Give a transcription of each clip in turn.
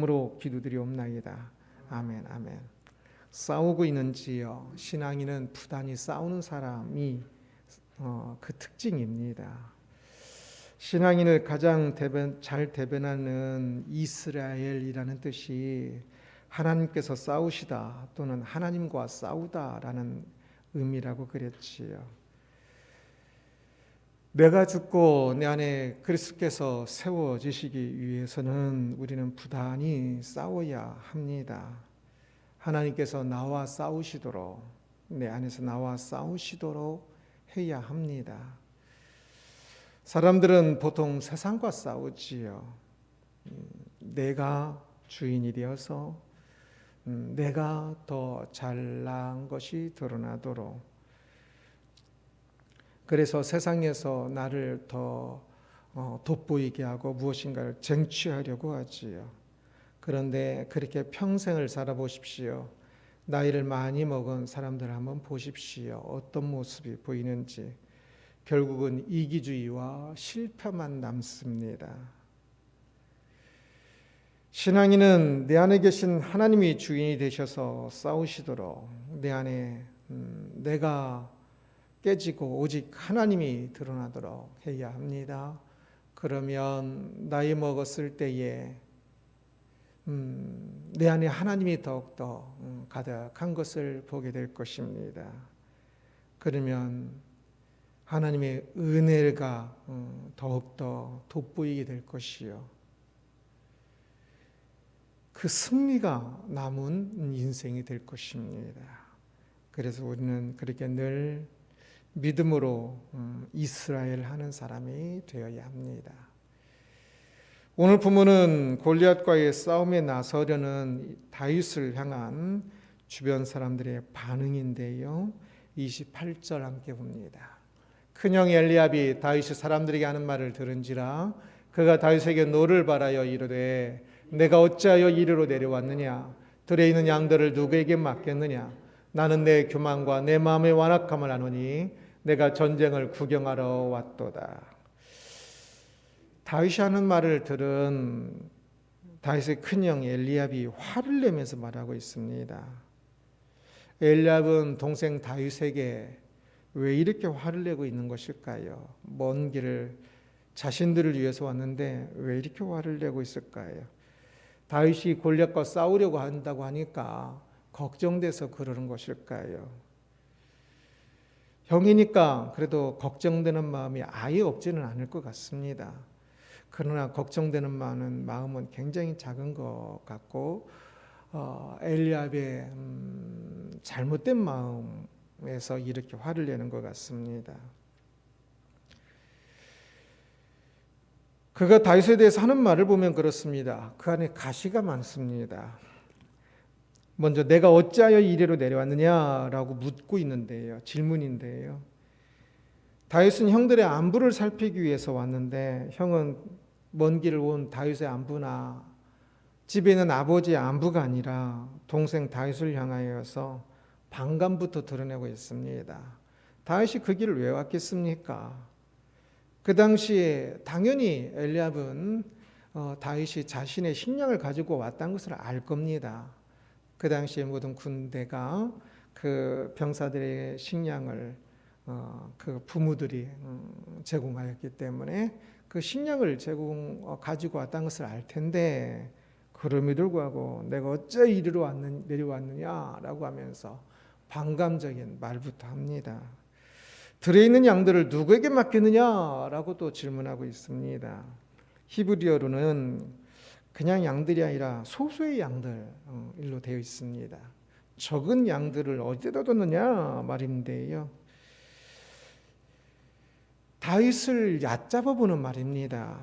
으로 기도드리옵나이다. 아멘, 아멘. 싸우고 있는지요? 신앙인은 부단히 싸우는 사람이 그 특징입니다. 신앙인을 가장 잘 대변하는 이스라엘이라는 뜻이 하나님께서 싸우시다 또는 하나님과 싸우다라는 의미라고 그랬지요. 내가 죽고 내 안에 그리스도께서 세워지시기 위해서는 우리는 부단히 싸워야 합니다. 하나님께서 나와 싸우시도록, 내 안에서 나와 싸우시도록 해야 합니다. 사람들은 보통 세상과 싸우지요. 내가 주인이 되어서 내가 더 잘난 것이 드러나도록, 그래서 세상에서 나를 더 돋보이게 하고 무엇인가를 쟁취하려고 하지요. 그런데 그렇게 평생을 살아보십시오. 나이를 많이 먹은 사람들 한번 보십시오. 어떤 모습이 보이는지. 결국은 이기주의와 실패만 남습니다. 신앙인은 내 안에 계신 하나님이 주인이 되셔서 싸우시도록 내 안에 내가 깨지고 오직 하나님이 드러나도록 해야 합니다. 그러면 나이 먹었을 때에 내 안에 하나님이 더욱더 가득한 것을 보게 될 것입니다. 그러면 하나님의 은혜가 더욱더 돋보이게 될 것이요. 그 승리가 남은 인생이 될 것입니다. 그래서 우리는 그렇게 늘 믿음으로 이스라엘 하는 사람이 되어야 합니다. 오늘 본문은 골리앗과의 싸움에 나서려는 다윗을 향한 주변 사람들의 반응인데요. 28절 함께 봅니다. 큰형 엘리압이 다윗이 사람들에게 하는 말을 들은지라 그가 다윗에게 노를 바라여 이르되 내가 어찌하여 이리로 내려왔느냐? 들에 있는 양들을 누구에게 맡겼느냐? 나는 내 교만과 내 마음의 완악함을 아노니 내가 전쟁을 구경하러 왔도다. 다윗이 하는 말을 들은 다윗의 큰형 엘리압이 화를 내면서 말하고 있습니다. 엘리압은 동생 다윗에게 왜 이렇게 화를 내고 있는 것일까요? 먼 길을 자신들을 위해서 왔는데 왜 이렇게 화를 내고 있을까요? 다윗이 골리앗과 싸우려고 한다고 하니까 걱정돼서 그러는 것일까요? 형이니까 그래도 걱정되는 마음이 아예 없지는 않을 것 같습니다. 그러나 걱정되는 마음은 굉장히 작은 것 같고 엘리압의 잘못된 마음에서 이렇게 화를 내는 것 같습니다. 그가 다윗에 대해서 하는 말을 보면 그렇습니다. 그 안에 가시가 많습니다. 먼저 내가 어찌하여 이리로 내려왔느냐라고 묻고 있는데요. 질문인데요. 다윗은 형들의 안부를 살피기 위해서 왔는데 형은 먼 길을 온 다윗의 안부나 집에 있는 아버지의 안부가 아니라 동생 다윗을 향하여서 반감부터 드러내고 있습니다. 다윗이 그 길을 왜 왔겠습니까? 그 당시에 당연히 엘리압은 다윗이 자신의 식량을 가지고 왔다는 것을 알 겁니다. 그 당시에 모든 군대가 그 병사들의 식량을 그 부무들이 제공하였기 때문에 그 식량을 가지고 왔다는 것을 알 텐데 그럼에도 불구하고 내가 어째 이리로 내려왔느냐라고 하면서 반감적인 말부터 합니다. 들에 있는 양들을 누구에게 맡겼느냐라고 또 질문하고 있습니다. 히브리어로는 그냥 양들이 아니라 소수의 양들로 되어 있습니다. 적은 양들을 어디다 뒀느냐 말인데요. 다윗을 얕잡아 보는 말입니다.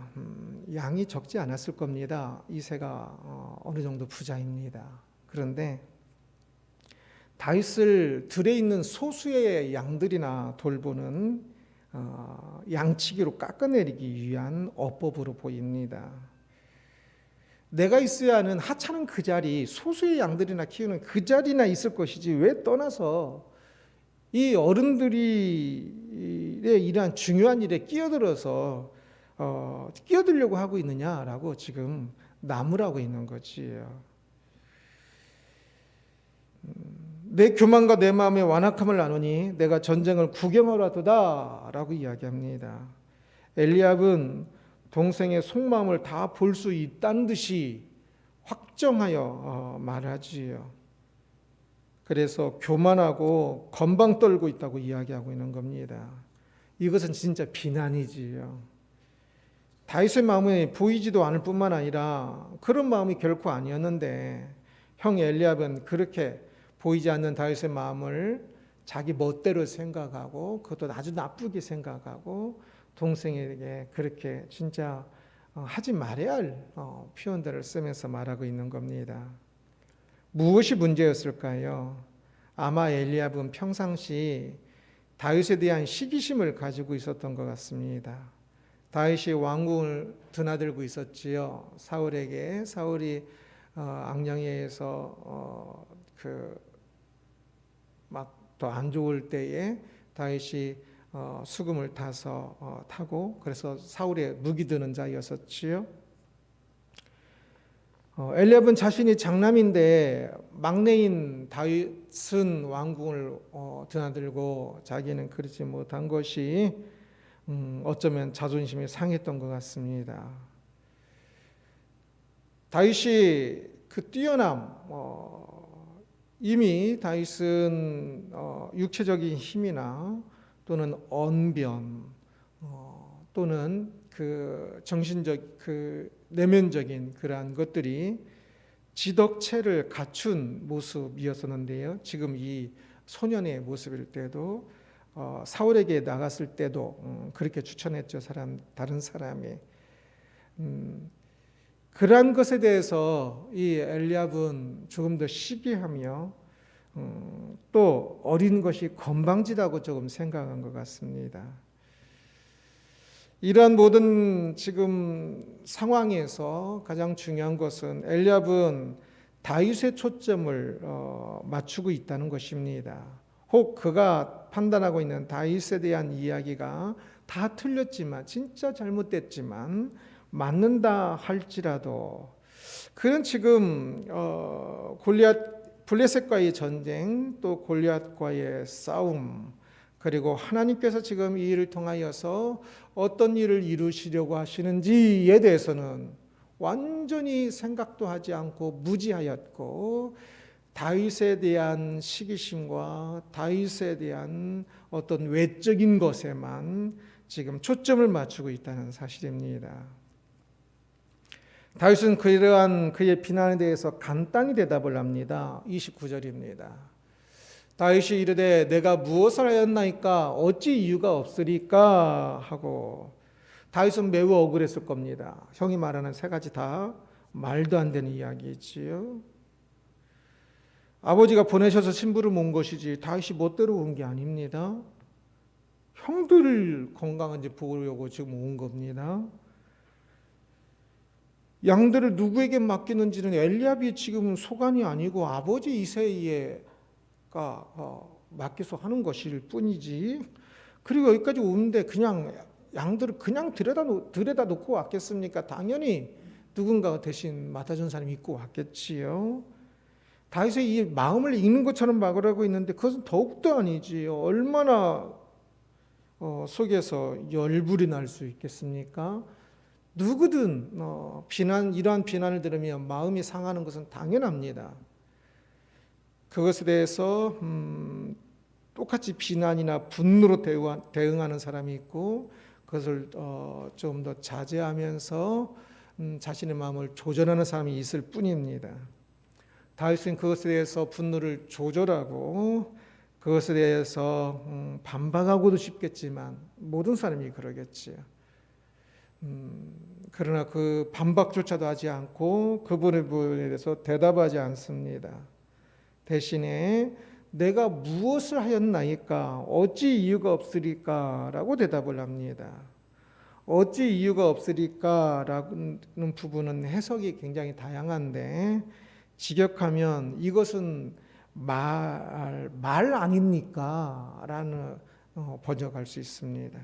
양이 적지 않았을 겁니다. 이새가 어느 정도 부자입니다. 그런데 다윗을 들에 있는 소수의 양들이나 돌보는 양치기로 깎아내리기 위한 어법으로 보입니다. 내가 있어야 하는 하찮은 그 자리, 소수의 양들이나 키우는 그 자리나 있을 것이지 왜 떠나서 이 어른들이 이러한 중요한 일에 끼어들어서 끼어들려고 하고 있느냐라고 지금 나무라고 있는 거지요. 내 교만과 내 마음의 완악함을 아노니 내가 전쟁을 구경하러 왔도다 라고 이야기합니다. 엘리압은 동생의 속마음을 다 볼 수 있다는 듯이 확정하여 말하지요. 그래서 교만하고 건방 떨고 있다고 이야기하고 있는 겁니다. 이것은 진짜 비난이지요. 다윗의 마음이 보이지도 않을 뿐만 아니라 그런 마음이 결코 아니었는데 형 엘리압은 그렇게 보이지 않는 다윗의 마음을 자기 멋대로 생각하고 그것도 아주 나쁘게 생각하고 동생에게 그렇게 진짜 하지 말아야 할 표현들을 쓰면서 말하고 있는 겁니다. 무엇이 문제였을까요? 아마 엘리압은 평상시 다윗에 대한 시기심을 가지고 있었던 것 같습니다. 다윗이 왕궁을 드나들고 있었지요. 사울이 앙령에서 막 더 안 좋을 때에 다윗이 수금을 타고 그래서 사울의 무기 드는 자였었지요. 엘리압은 자신이 장남인데 막내인 다윗은 왕궁을 드나들고 자기는 그러지 못한 것이 어쩌면 자존심이 상했던 것 같습니다. 다윗이 그 뛰어남, 이미 다윗은 육체적인 힘이나 또는 언변 또는 그 정신적 그 내면적인 그러한 것들이 지덕체를 갖춘 모습이었었는데요. 지금 이 소년의 모습일 때도 사울에게 나갔을 때도 그렇게 추천했죠. 다른 사람이 그러한 것에 대해서 이 엘리압은 조금 더 시기하며 또 어린 것이 건방지다고 조금 생각한 것 같습니다. 이러한 모든 지금 상황에서 가장 중요한 것은 엘리압은 다윗의 초점을 맞추고 있다는 것입니다. 혹 그가 판단하고 있는 다윗에 대한 이야기가 다 틀렸지만 진짜 잘못됐지만 맞는다 할지라도 그는 지금 블레셋과의 전쟁 또 골리앗과의 싸움 그리고 하나님께서 지금 이 일을 통하여서 어떤 일을 이루시려고 하시는지에 대해서는 완전히 생각도 하지 않고 무지하였고 다윗에 대한 시기심과 다윗에 대한 어떤 외적인 것에만 지금 초점을 맞추고 있다는 사실입니다. 다윗은 그러한 그의 비난에 대해서 간단히 대답을 합니다. 29절입니다. 다윗이 이르되 내가 무엇을 하였나이까 어찌 이유가 없으리까 하고 다윗은 매우 억울했을 겁니다. 형이 말하는 세 가지 다 말도 안 되는 이야기지요. 아버지가 보내셔서 신부를 모은 것이지 다윗이 멋대로 온 게 아닙니다. 형들 건강한지 보려고 지금 온 겁니다. 양들을 누구에게 맡기는지는 엘리압이 지금 소관이 아니고 아버지 이새가 맡겨서 하는 것일 뿐이지. 그리고 여기까지 오는데 그냥 양들을 그냥 들여다 놓고 왔겠습니까? 당연히 누군가 대신 맡아준 사람이 있고 왔겠지요. 다윗의 이 마음을 읽는 것처럼 말하고 있는데 그것은 더욱더 아니지요. 얼마나 속에서 열불이 날 수 있겠습니까? 누구든 이러한 비난을 들으면 마음이 상하는 것은 당연합니다. 그것에 대해서 똑같이 비난이나 분노로 대응하는 사람이 있고 그것을 좀 더 자제하면서 자신의 마음을 조절하는 사람이 있을 뿐입니다. 다윗은 그것에 대해서 분노를 조절하고 그것에 대해서 반박하고도 싶겠지만 모든 사람이 그러겠지요. 그러나 그 반박조차도 하지 않고 그 부분에 대해서 대답하지 않습니다. 대신에 내가 무엇을 하였나이까 어찌 이유가 없으리까 라고 대답을 합니다. 어찌 이유가 없으리까 라는 부분은 해석이 굉장히 다양한데 직역하면 이것은 말 아닙니까? 라는 번역할 수 있습니다.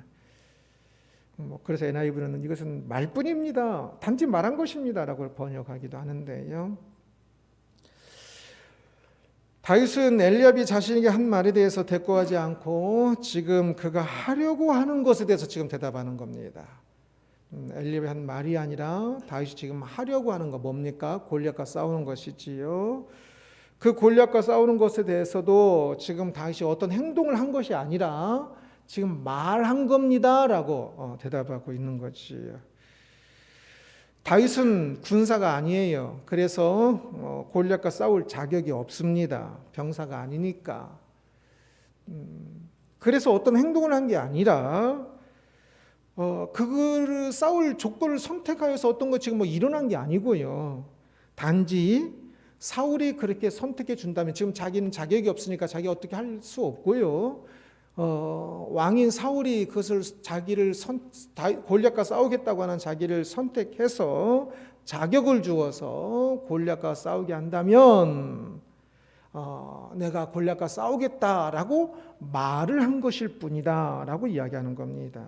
그래서 NIV는 이것은 말뿐입니다. 단지 말한 것입니다라고 번역하기도 하는데요. 다윗은 엘리압이 자신에게 한 말에 대해서 대꾸하지 않고 지금 그가 하려고 하는 것에 대해서 지금 대답하는 겁니다. 엘리압이 한 말이 아니라 다윗이 지금 하려고 하는 거 뭡니까? 골리앗과 싸우는 것이지요. 그 골리앗과 싸우는 것에 대해서도 지금 다윗이 어떤 행동을 한 것이 아니라 지금 말한 겁니다라고 대답하고 있는 거지요. 다윗은 군사가 아니에요. 그래서 골리앗과 싸울 자격이 없습니다. 병사가 아니니까. 그래서 어떤 행동을 한 게 아니라 그거를 싸울 조건을 선택하여서 어떤 거 지금 일어난 게 아니고요. 단지 사울이 그렇게 선택해 준다면 지금 자기는 자격이 없으니까 자기가 어떻게 할 수 없고요. 왕인 사울이 그것을 골리앗과 싸우겠다고 하는 자기를 선택해서 자격을 주어서 골리앗과 싸우게 한다면 내가 골리앗과 싸우겠다라고 말을 한 것일 뿐이다라고 이야기하는 겁니다.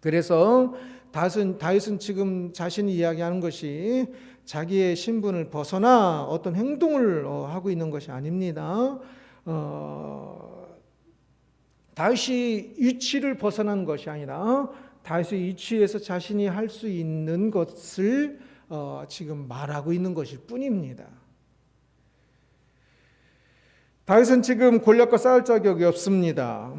그래서 다윗은 지금 자신이 이야기하는 것이 자기의 신분을 벗어나 어떤 행동을 하고 있는 것이 아닙니다. 다윗이 위치를 벗어난 것이 아니라 다윗의 위치에서 자신이 할 수 있는 것을 지금 말하고 있는 것일 뿐입니다. 다윗은 지금 골리앗과 싸울 자격이 없습니다.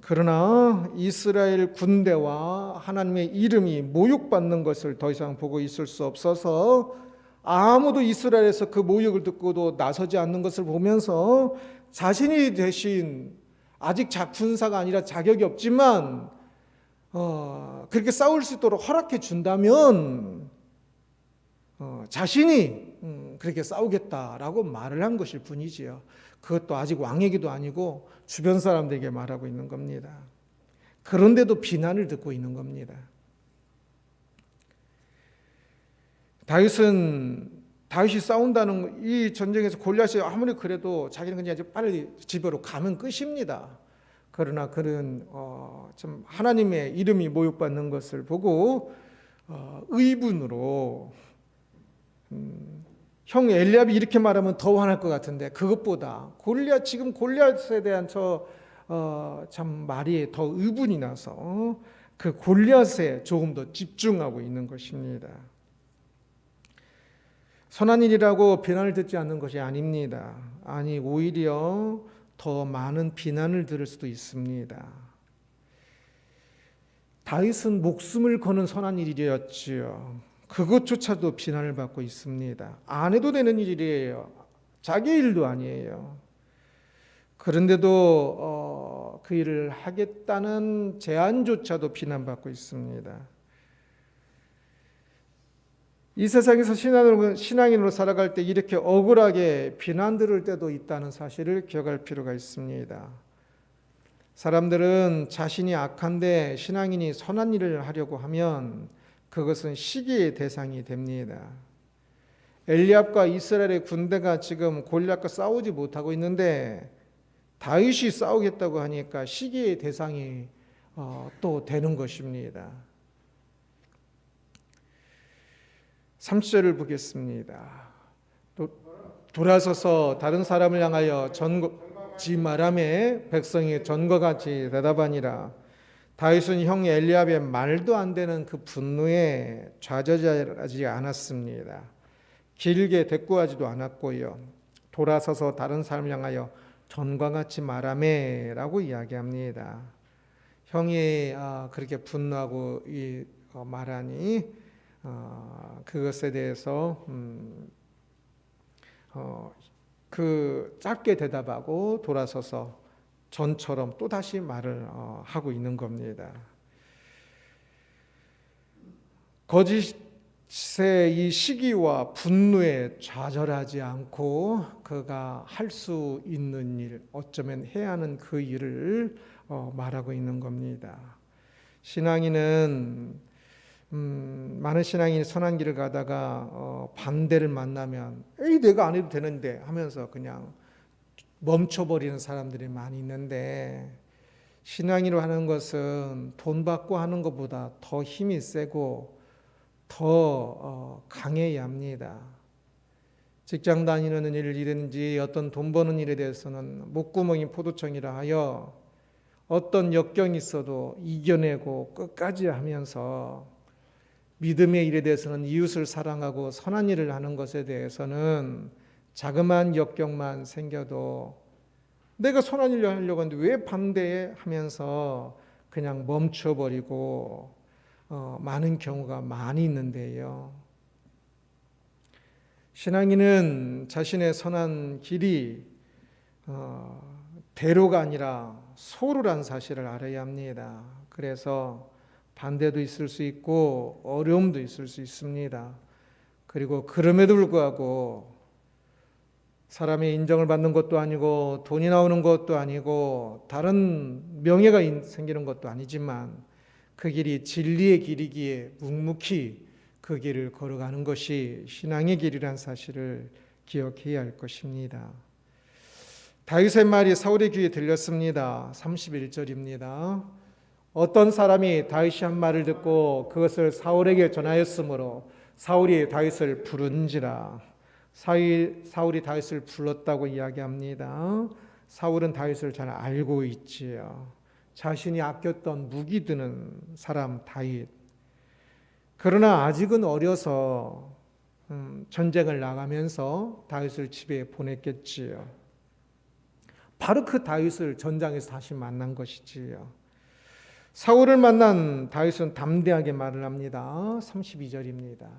그러나 이스라엘 군대와 하나님의 이름이 모욕받는 것을 더 이상 보고 있을 수 없어서 아무도 이스라엘에서 그 모욕을 듣고도 나서지 않는 것을 보면서 자신이 대신 아직 군사가 아니라 자격이 없지만 그렇게 싸울 수 있도록 허락해 준다면 자신이 그렇게 싸우겠다라고 말을 한 것일 뿐이지요. 그것도 아직 왕에게도 아니고 주변 사람들에게 말하고 있는 겁니다. 그런데도 비난을 듣고 있는 겁니다. 다윗이 싸운다는 이 전쟁에서 골리앗이 아무리 그래도 자기는 그냥 빨리 집으로 가면 끝입니다. 그러나 그는 좀 하나님의 이름이 모욕받는 것을 보고 의분으로 형 엘리압이 이렇게 말하면 더 화날 것 같은데 그것보다 지금 골리앗에 대한 참 말이 더 의분이 나서 그 골리앗에 조금 더 집중하고 있는 것입니다. 선한 일이라고 비난을 듣지 않는 것이 아닙니다. 아니 오히려 더 많은 비난을 들을 수도 있습니다. 다윗은 목숨을 거는 선한 일이었지요. 그것조차도 비난을 받고 있습니다. 안 해도 되는 일이에요. 자기 일도 아니에요. 그런데도 그 일을 하겠다는 제안조차도 비난받고 있습니다. 이 세상에서 신앙인으로 살아갈 때 이렇게 억울하게 비난 들을 때도 있다는 사실을 기억할 필요가 있습니다. 사람들은 자신이 악한데 신앙인이 선한 일을 하려고 하면 그것은 시기의 대상이 됩니다. 엘리압과 이스라엘의 군대가 지금 골리앗과 싸우지 못하고 있는데 다윗이 싸우겠다고 하니까 시기의 대상이 또 되는 것입니다. 30절을 보겠습니다. 또 돌아서서 다른 사람을 향하여 전거지 말하매 백성이 전거같이 대답하니라. 다윗은 형 엘리압의 말도 안 되는 그 분노에 좌절하지 않았습니다. 길게 대꾸하지도 않았고요. 돌아서서 다른 사람을 향하여 전과 같이 말하매라고 이야기합니다. 형이 그렇게 분노하고 말하니 그것에 대해서 그 짧게 대답하고 돌아서서 전처럼 또다시 말을 하고 있는 겁니다. 거짓의 이 시기와 분노에 좌절하지 않고 그가 할 수 있는 일, 어쩌면 해야 하는 그 일을 말하고 있는 겁니다. 신앙인은 많은 신앙인이 선한 길을 가다가 반대를 만나면 에이 내가 안 해도 되는데 하면서 그냥 멈춰버리는 사람들이 많이 있는데 신앙이로 하는 것은 돈 받고 하는 것보다 더 힘이 세고 더 강해야 합니다. 직장 다니는 일이든지 어떤 돈 버는 일에 대해서는 목구멍이 포도청이라 하여 어떤 역경이 있어도 이겨내고 끝까지 하면서, 믿음의 일에 대해서는 이웃을 사랑하고 선한 일을 하는 것에 대해서는 자그마한 역경만 생겨도 내가 선한 일을 하려고 하는데 왜 반대해 하면서 그냥 멈춰버리고 많은 경우가 많이 있는데요. 신앙인은 자신의 선한 길이 대로가 아니라 소로란 사실을 알아야 합니다. 그래서 반대도 있을 수 있고 어려움도 있을 수 있습니다. 그리고 그럼에도 불구하고 사람의 인정을 받는 것도 아니고 돈이 나오는 것도 아니고 다른 명예가 생기는 것도 아니지만 그 길이 진리의 길이기에 묵묵히 그 길을 걸어가는 것이 신앙의 길이란 사실을 기억해야 할 것입니다. 다윗의 말이 사울의 귀에 들렸습니다. 31절입니다. 어떤 사람이 다윗이 한 말을 듣고 그것을 사울에게 전하였으므로 사울이 다윗을 부른지라. 사울이 다윗을 불렀다고 이야기합니다. 사울은 다윗을 잘 알고 있지요. 자신이 아꼈던 무기 드는 사람 다윗. 그러나 아직은 어려서 전쟁을 나가면서 다윗을 집에 보냈겠지요. 바로 그 다윗을 전장에서 다시 만난 것이지요. 사울을 만난 다윗은 담대하게 말을 합니다. 32절입니다.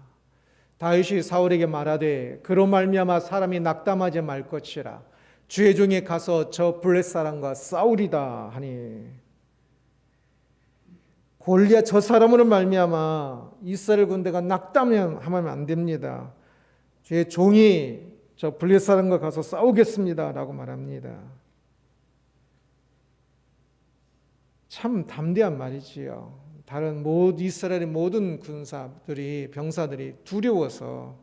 다윗이 사울에게 말하되 그로 말미암아 사람이 낙담하지 말 것이라. 주의 종이 가서 저 블레셋 사람과 싸우리다 하니. 골리앗 저 사람으로 말미암아 이스라엘 군대가 낙담하면 안 됩니다. 주의 종이 저 블레셋 사람과 가서 싸우겠습니다 라고 말합니다. 참 담대한 말이지요. 다른 이스라엘의 모든 병사들이 두려워서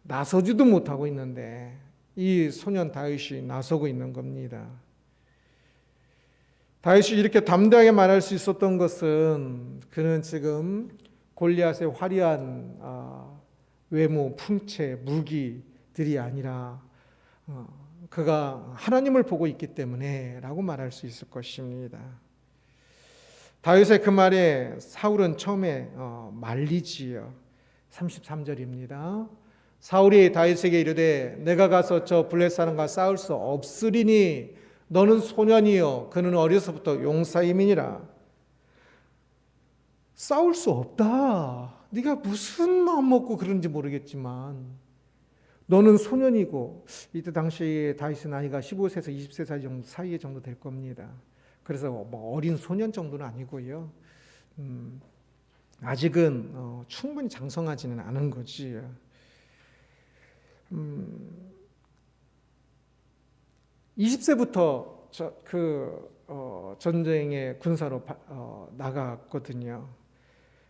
나서지도 못하고 있는데 이 소년 다윗이 나서고 있는 겁니다. 다윗이 이렇게 담대하게 말할 수 있었던 것은 그는 지금 골리앗의 화려한 외모, 풍채, 무기들이 아니라 그가 하나님을 보고 있기 때문에 라고 말할 수 있을 것입니다. 다윗의 그 말에 사울은 처음에 말리지요. 33절입니다. 사울이 다윗에게 이르되 내가 가서 저 블레셋 사람과 싸울 수 없으리니 너는 소년이요 그는 어려서부터 용사임이니라. 싸울 수 없다. 네가 무슨 마음 먹고 그런지 모르겠지만 너는 소년이고, 이때 당시 다윗의 나이가 15세에서 20세 사이 정도 될 겁니다. 그래서 뭐 어린 소년 정도는 아니고요. 아직은 충분히 장성하지는 않은 거지. 20세부터 전쟁의 군사로 나갔거든요.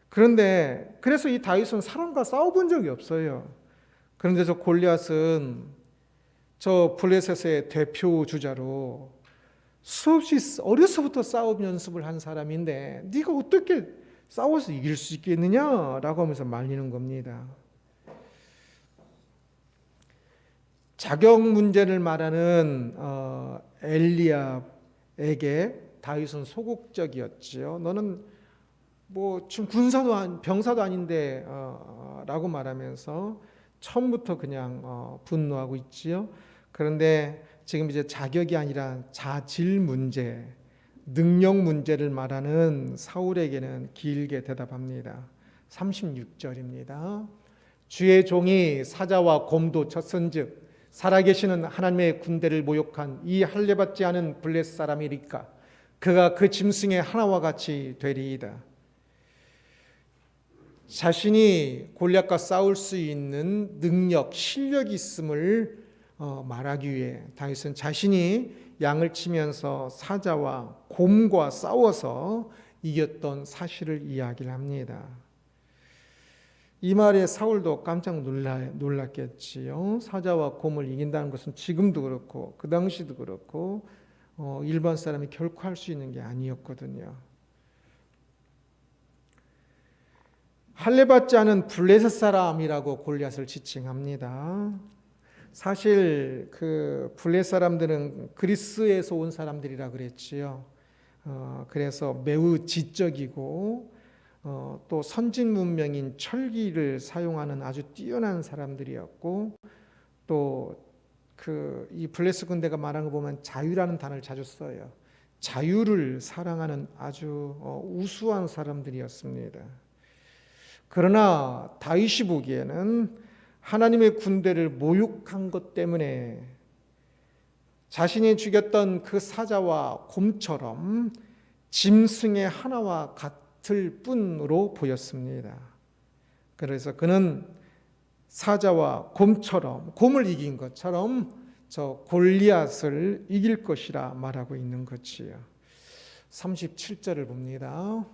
그런데 그래서 이 다윗은 사람과 싸워본 적이 없어요. 그런데 저 골리앗은 저 블레셋의 대표 주자로 수없이 어려서부터 싸움 연습을 한 사람인데 네가 어떻게 싸워서 이길 수 있겠느냐라고 하면서 말리는 겁니다. 자격 문제를 말하는 엘리압에게 다윗은 소극적이었지요. 너는 뭐 지금 병사도 아닌데 라고 말하면서 처음부터 그냥 분노하고 있지요. 그런데 지금 이제 자격이 아니라 자질 문제, 능력 문제를 말하는 사울에게는 길게 대답합니다. 36절입니다. 주의 종이 사자와 곰도 쳤은즉 살아계시는 하나님의 군대를 모욕한 이 할례받지 않은 블레셋 사람이리까 그가 그 짐승의 하나와 같이 되리이다. 자신이 골리앗과 싸울 수 있는 능력, 실력이 있음을 말하기 위해 다윗은 자신이 양을 치면서 사자와 곰과 싸워서 이겼던 사실을 이야기를 합니다. 이 말에 사울도 깜짝 놀랐겠지요. 사자와 곰을 이긴다는 것은 지금도 그렇고 그 당시도 그렇고 일반 사람이 결코 할 수 있는 게 아니었거든요. 할례받지 않은 블레셋 사람이라고 골리앗을 지칭합니다. 사실 그 블레셋 사람들은 그리스에서 온 사람들이라 그랬지요. 그래서 매우 지적이고 또 선진 문명인 철기를 사용하는 아주 뛰어난 사람들이었고, 또 이 블레셋 군대가 말한 거 보면 자유라는 단어를 자주 써요. 자유를 사랑하는 아주 우수한 사람들이었습니다. 그러나 다윗이 보기에는 하나님의 군대를 모욕한 것 때문에 자신이 죽였던 그 사자와 곰처럼 짐승의 하나와 같을 뿐으로 보였습니다. 그래서 그는 사자와 곰처럼, 곰을 이긴 것처럼 저 골리앗을 이길 것이라 말하고 있는 것이요. 37절을 봅니다.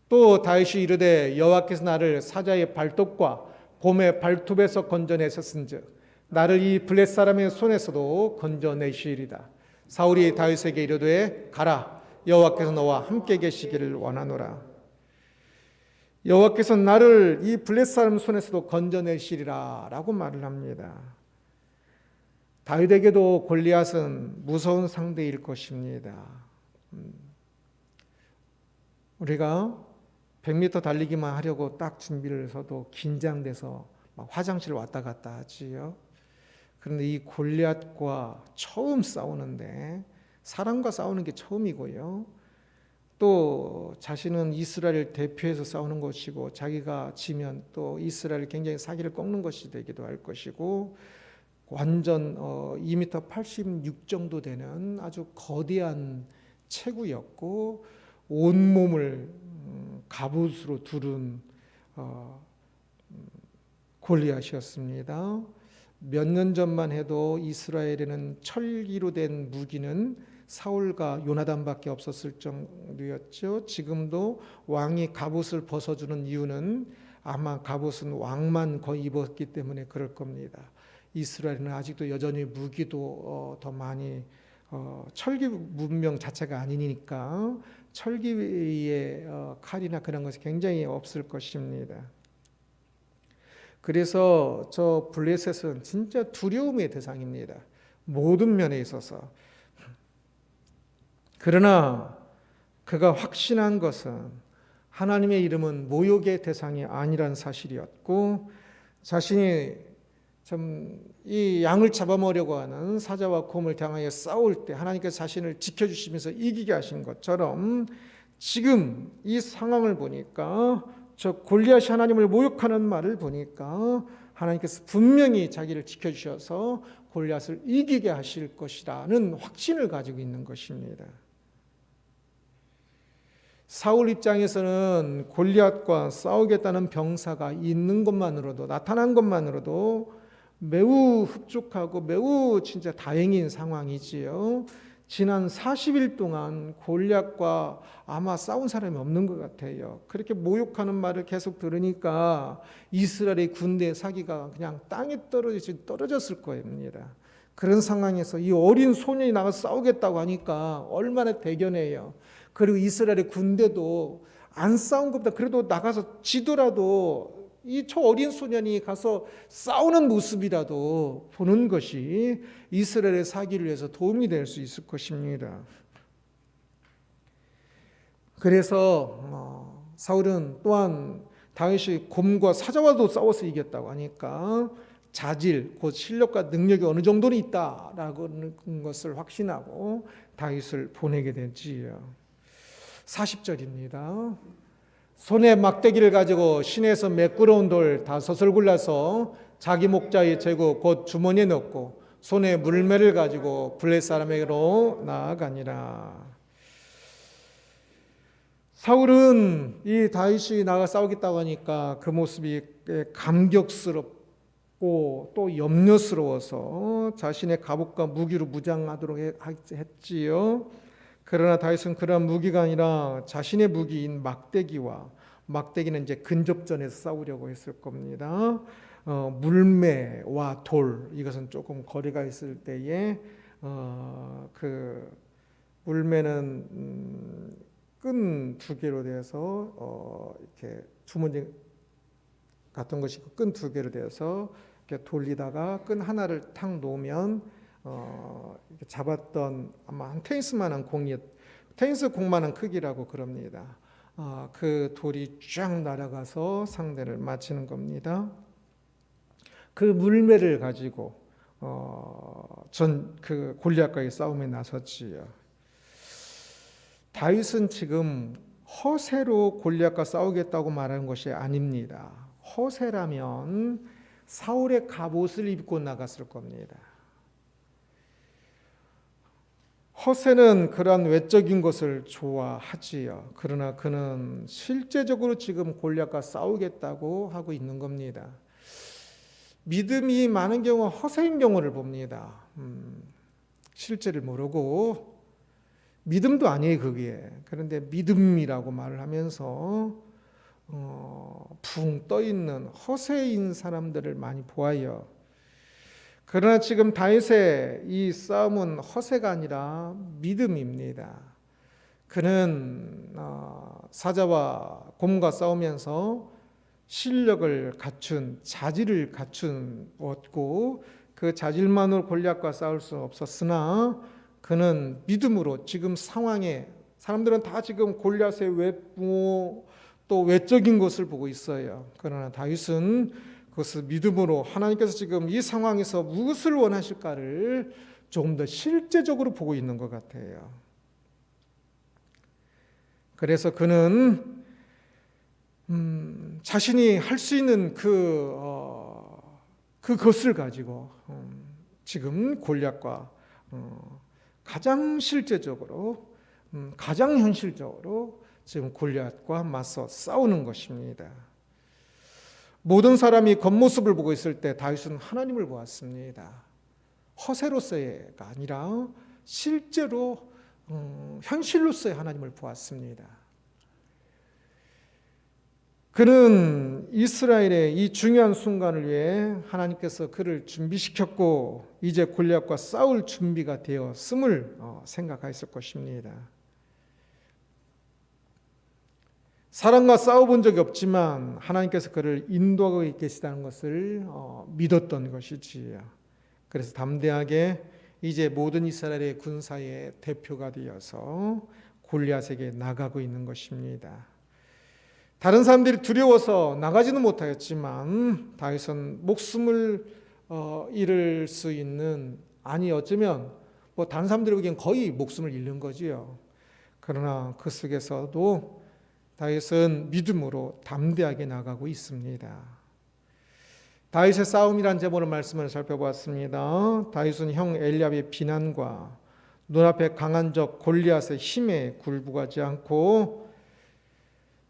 또 다윗이 이르되 여호와께서 나를 사자의 발톱과 곰의 발톱에서 건져내셨은즉 나를 이 블레셋 사람의 손에서도 건져내시리다. 사울이 다윗에게 이르되 가라, 여호와께서 너와 함께 계시기를 원하노라. 여호와께서 나를 이 블레셋 사람 손에서도 건져내시리라 라고 말을 합니다. 다윗에게도 골리앗은 무서운 상대일 것입니다. 우리가 100m 달리기만 하려고 딱 준비를 해서도 긴장돼서 막 화장실 왔다 갔다 하지요. 그런데 이 골리앗과 처음 싸우는데, 사람과 싸우는 게 처음이고요. 또 자신은 이스라엘을 대표해서 싸우는 것이고, 자기가 지면 또 이스라엘을 굉장히 사기를 꺾는 것이 되기도 할 것이고, 완전 2m 86 정도 되는 아주 거대한 체구였고, 온몸을 갑옷으로 두른 골리앗이었습니다. 몇 년 전만 해도 이스라엘에는 철기로 된 무기는 사울과 요나단밖에 없었을 정도였죠. 지금도 왕이 갑옷을 벗어주는 이유는 아마 갑옷은 왕만 거의 입었기 때문에 그럴 겁니다. 이스라엘은 아직도 여전히 무기도 더 많이 철기 문명 자체가 아니니까 철기의 칼이나 그런 것이 굉장히 없을 것입니다. 그래서 저 블레셋은 진짜 두려움의 대상입니다. 모든 면에 있어서. 그러나 그가 확신한 것은 하나님의 이름은 모욕의 대상이 아니란 사실이었고, 자신이 이 양을 잡아먹으려고 하는 사자와 곰을 향하여 싸울 때 하나님께서 자신을 지켜주시면서 이기게 하신 것처럼, 지금 이 상황을 보니까, 저 골리앗이 하나님을 모욕하는 말을 보니까 하나님께서 분명히 자기를 지켜주셔서 골리앗을 이기게 하실 것이라는 확신을 가지고 있는 것입니다. 사울 입장에서는 골리앗과 싸우겠다는 병사가 있는 것만으로도, 나타난 것만으로도 매우 흡족하고 매우 진짜 다행인 상황이지요. 지난 40일 동안 골리앗과 아마 싸운 사람이 없는 것 같아요. 그렇게 모욕하는 말을 계속 들으니까 이스라엘의 군대의 사기가 그냥 땅에 떨어졌을 겁니다. 그런 상황에서 이 어린 소년이 나가서 싸우겠다고 하니까 얼마나 대견해요. 그리고 이스라엘의 군대도 안 싸운 것보다 그래도 나가서 지더라도 이 저 어린 소년이 가서 싸우는 모습이라도 보는 것이 이스라엘의 사기를 위해서 도움이 될 수 있을 것입니다. 그래서 사울은 또한 다윗이 곰과 사자와도 싸워서 이겼다고 하니까 자질, 곧 실력과 능력이 어느 정도는 있다라는 것을 확신하고 다윗을 보내게 되지요. 40절입니다. 손에 막대기를 가지고 시내에서 매끄러운 돌 5을 골라서 자기 목자의 재고 곧 주머니에 넣고 손에 물매를 가지고 블레셋 사람에게로 나아가니라. 사울은 이 다윗이 나가 싸우겠다고 하니까 그 모습이 감격스럽고 또 염려스러워서 자신의 갑옷과 무기로 무장하도록 했지요. 그러나 다윗은 그러한 무기가 아니라 자신의 무기인 막대기와, 막대기는 이제 근접전에서 싸우려고 했을 겁니다. 물매와 돌, 이것은 조금 거리가 있을 때에 물매는 끈 두 개로 되어서 이렇게 주머니 같은 것이 끈 두 개로 되어서 이렇게 돌리다가 끈 하나를 탁 놓으면 이렇게 잡았던 아마 한 테니스만한 공이 테니스 공만한 크기라고 그럽니다. 그 돌이 쫙 날아가서 상대를 맞히는 겁니다. 그 물매를 가지고 그 골리앗과의 싸움에 나섰지요. 다윗은 지금 허세로 골리앗과 싸우겠다고 말하는 것이 아닙니다. 허세라면 사울의 갑옷을 입고 나갔을 겁니다. 허세는 그러한 외적인 것을 좋아하지요. 그러나 그는 실제적으로 지금 골리앗과 싸우겠다고 하고 있는 겁니다. 믿음이 많은 경우 허세인 경우를 봅니다. 실제를 모르고 믿음도 아니에요 그게. 그런데 믿음이라고 말을 하면서 붕 떠있는 허세인 사람들을 많이 보아요. 그러나 지금 다윗의 이 싸움은 허세가 아니라 믿음입니다. 그는 사자와 곰과 싸우면서 실력을 갖춘 자질을 갖추었고 그 자질만으로 골리앗과 싸울 수 없었으나 그는 믿음으로 지금 상황에 사람들은 다 지금 골리앗의 외모 또 외적인 것을 보고 있어요. 그러나 다윗은 그것을 믿음으로 하나님께서 지금 이 상황에서 무엇을 원하실까를 조금 더 실제적으로 보고 있는 것 같아요. 그래서 그는 자신이 할 수 있는 그것을 가지고 지금 골리앗과 가장 실제적으로 가장 현실적으로 지금 골리앗과 맞서 싸우는 것입니다. 모든 사람이 겉모습을 보고 있을 때 다윗은 하나님을 보았습니다. 허세로서의가 아니라 실제로 현실로서의 하나님을 보았습니다. 그는 이스라엘의 이 중요한 순간을 위해 하나님께서 그를 준비시켰고 이제 골리앗과 싸울 준비가 되었음을 생각했을 것입니다. 사람과 싸워본 적이 없지만 하나님께서 그를 인도하고 계시다는 것을 믿었던 것이지요. 그래서 담대하게 이제 모든 이스라엘의 군사의 대표가 되어서 골리앗에게 나가고 있는 것입니다. 다른 사람들이 두려워서 나가지는 못하였지만 다윗은 목숨을 잃을 수 있는 어쩌면 다른 사람들이 보기엔 거의 목숨을 잃는 거지요. 그러나 그 속에서도 다윗은 믿음으로 담대하게 나가고 있습니다. 다윗의 싸움이란 제목의 말씀을 살펴보았습니다. 다윗은 형 엘리압의 비난과 눈앞에 강한 적 골리앗의 힘에 굴복하지 않고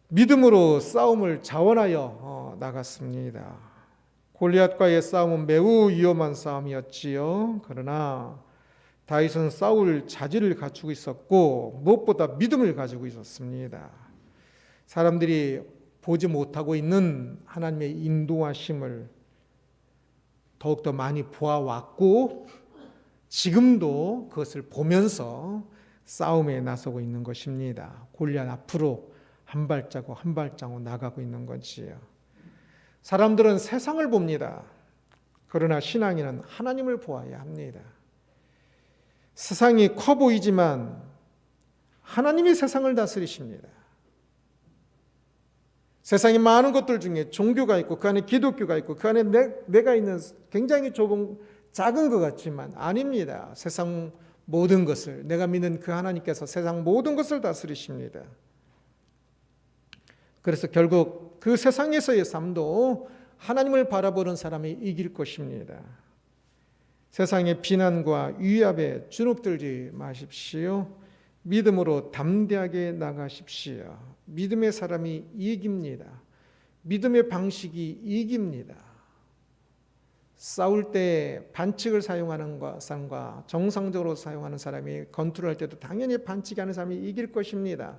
믿음으로 싸움을 자원하여 나갔습니다. 골리앗과의 싸움은 매우 위험한 싸움이었지요. 그러나 다윗은 싸울 자질을 갖추고 있었고 무엇보다 믿음을 가지고 있었습니다. 사람들이 보지 못하고 있는 하나님의 인도하심을 더욱더 많이 보아왔고 지금도 그것을 보면서 싸움에 나서고 있는 것입니다. 골리앗 앞으로 한 발자국 한 발자국 나가고 있는 거지요. 사람들은 세상을 봅니다. 그러나 신앙인은 하나님을 보아야 합니다. 세상이 커 보이지만 하나님이 세상을 다스리십니다. 세상에 많은 것들 중에 종교가 있고 그 안에 기독교가 있고 그 안에 내가 있는 굉장히 좁은 작은 것 같지만 아닙니다. 세상 모든 것을 내가 믿는 그 하나님께서 세상 모든 것을 다스리십니다. 그래서 결국 그 세상에서의 삶도 하나님을 바라보는 사람이 이길 것입니다. 세상의 비난과 위압에 주눅들지 마십시오. 믿음으로 담대하게 나가십시오. 믿음의 사람이 이깁니다. 믿음의 방식이 이깁니다. 싸울 때 반칙을 사용하는 사람과 정상적으로 사용하는 사람이 건투를 할 때도 당연히 반칙하는 사람이 이길 것입니다.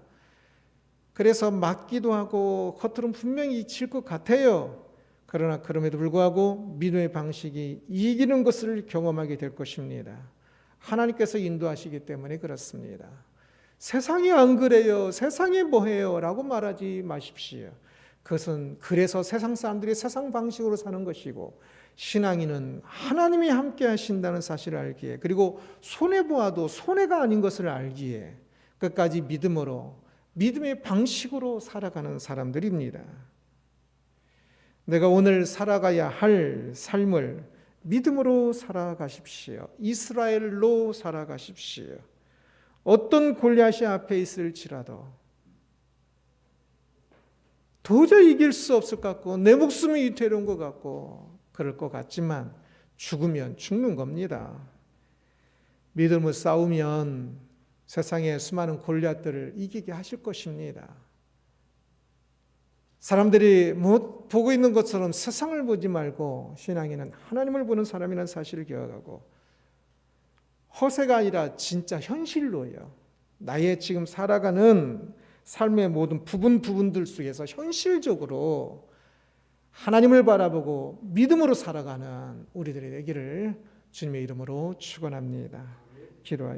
그래서 맞기도 하고 겉으로는 분명히 질 것 같아요. 그러나 그럼에도 불구하고 믿음의 방식이 이기는 것을 경험하게 될 것입니다. 하나님께서 인도하시기 때문에 그렇습니다. 세상이 안 그래요. 세상이 뭐해요? 라고 말하지 마십시오. 그것은 그래서 세상 사람들이 세상 방식으로 사는 것이고, 신앙인은 하나님이 함께 하신다는 사실을 알기에, 그리고 손해보아도 손해가 아닌 것을 알기에 끝까지 믿음으로, 믿음의 방식으로 살아가는 사람들입니다. 내가 오늘 살아가야 할 삶을 믿음으로 살아가십시오. 이스라엘로 살아가십시오. 어떤 골리앗이 앞에 있을지라도 도저히 이길 수 없을 것 같고, 내 목숨이 위태로운 것 같고 그럴 것 같지만 죽으면 죽는 겁니다. 믿음으로 싸우면 세상의 수많은 골리앗들을 이기게 하실 것입니다. 사람들이 보고 있는 것처럼 세상을 보지 말고 신앙인은 하나님을 보는 사람이라는 사실을 기억하고, 허세가 아니라 진짜 현실로요, 나의 지금 살아가는 삶의 모든 부분들 속에서 현실적으로 하나님을 바라보고 믿음으로 살아가는 우리들이 되기를 주님의 이름으로 축원합니다. 기도하겠습니다.